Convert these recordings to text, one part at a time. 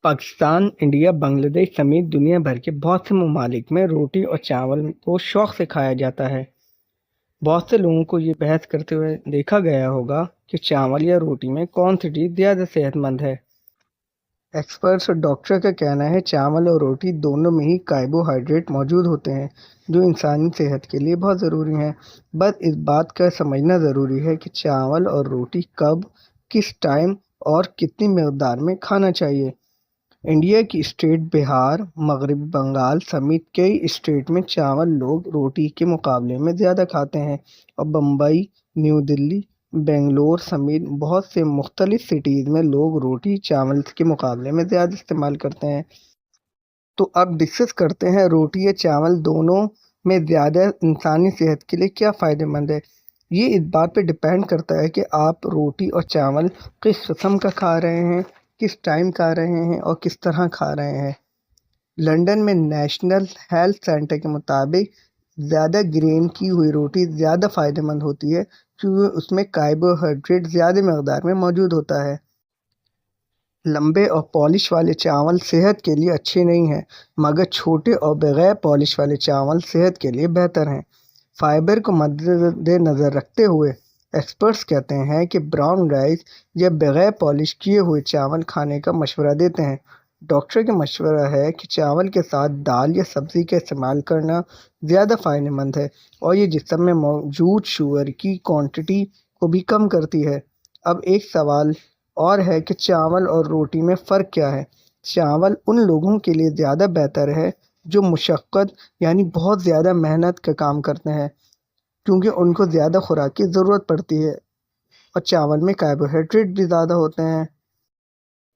Pakistan, India, Bangladesh समेत दुनिया भर के बहुत से ममालिक में रोटी और चावल को शौक से खाया जाता है। बहुत से लोगों को ये बहस करते हुए देखा गया होगा कि चावल या रोटी में कौन सी चीज़ ज़्यादा सेहतमंद है। एक्सपर्ट्स और डॉक्टर का कहना है चावल और रोटी दोनों में ही कार्बोहाइड्रेट मौजूद होते हैं जो इंसानी सेहत के लिए बहुत ज़रूरी हैं। बस इस बात का समझना ज़रूरी है कि चावल और रोटी कब, किस टाइम और कितनी मकदार में खाना चाहिए। इंडिया की स्टेट बिहार, मगरबी बंगाल समेत कई स्टेट में चावल लोग रोटी के मुकाबले में ज़्यादा खाते हैं और बम्बई, न्यू दिल्ली, बेंगलोर समेत बहुत से मुख्तलिफ सिटीज़ में लोग रोटी चावल के मुकाबले में ज़्यादा इस्तेमाल करते हैं। तो अब डिस्कस करते हैं रोटी या चावल दोनों में ज़्यादा इंसानी सेहत के लिए क्या फ़ायदेमंद है। ये इस बात पे डिपेंड करता है कि आप रोटी और चावल किस किस्म का खा रहे हैं, किस टाइम खा रहे हैं और किस तरह खा रहे हैं। लंदन में नेशनल हेल्थ सेंटर के मुताबिक ज़्यादा ग्रेन की हुई रोटी ज़्यादा फ़ायदेमंद होती है क्योंकि उसमें कार्बोहाइड्रेट ज़्यादा मकदार में मौजूद होता है। लंबे और पॉलिश वाले चावल सेहत के लिए अच्छे नहीं हैं, मगर छोटे और बगैर पॉलिश वाले चावल सेहत के लिए बेहतर हैं। फाइबर को मद्देनज़र रखते हुए एक्सपर्ट्स कहते हैं कि ब्राउन राइस या बगैर पॉलिश किए हुए चावल खाने का मशवरा देते हैं। डॉक्टर का मशवरा है कि चावल के साथ दाल या सब्ज़ी का इस्तेमाल करना ज़्यादा फ़ायदेमंद है और ये जिस्म में मौजूद शुगर की क्वांटिटी को भी कम करती है। अब एक सवाल और है कि चावल और रोटी में फ़र्क क्या है। चावल उन लोगों के लिए ज़्यादा बेहतर है जो मुशक्क़त यानी बहुत ज़्यादा मेहनत का काम करते हैं क्योंकि उनको ज़्यादा खुराक की ज़रूरत पड़ती है और चावल में कार्बोहाइड्रेट भी ज़्यादा होते हैं।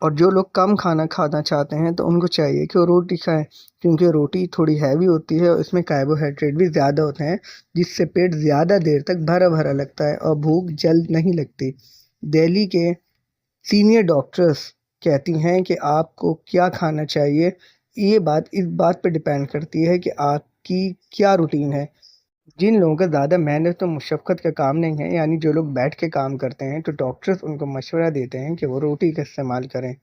और जो लोग कम खाना खाना चाहते हैं तो उनको चाहिए कि वो रोटी खाएं क्योंकि रोटी थोड़ी हैवी होती है और इसमें कार्बोहाइड्रेट भी ज़्यादा होते हैं जिससे पेट ज़्यादा देर तक भरा भरा लगता है और भूख जल्द नहीं लगती। दिल्ली के सीनियर डॉक्टर्स कहती हैं कि आपको क्या खाना चाहिए। ये बात इस बात पर डिपेंड करती है कि आपकी क्या रूटीन है। जिन लोगों का ज़्यादा मेहनत और मुशक्क़त का काम नहीं है यानी जो लोग बैठ के काम करते हैं तो डॉक्टर्स उनको मशवरा देते हैं कि वो रोटी का इस्तेमाल करें।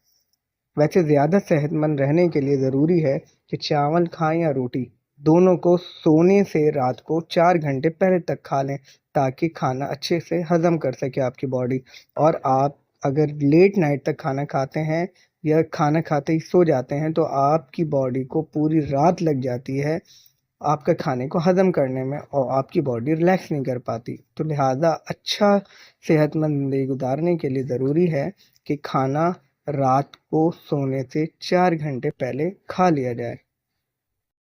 वैसे ज़्यादा सेहतमंद रहने के लिए ज़रूरी है कि चावल खाएं या रोटी, दोनों को सोने से रात को 4 घंटे पहले तक खा लें ताकि खाना अच्छे से हज़म कर सके आपकी बॉडी। और आप अगर लेट नाइट तक खाना खाते हैं या खाना खाते ही सो जाते हैं तो आपकी बॉडी को पूरी रात लग जाती है आपका खाने को हज़म करने में और आपकी बॉडी रिलैक्स नहीं कर पाती। तो लिहाजा अच्छा सेहतमंद ज़िंदगी गुजारने के लिए ज़रूरी है कि खाना रात को सोने से 4 घंटे पहले खा लिया जाए।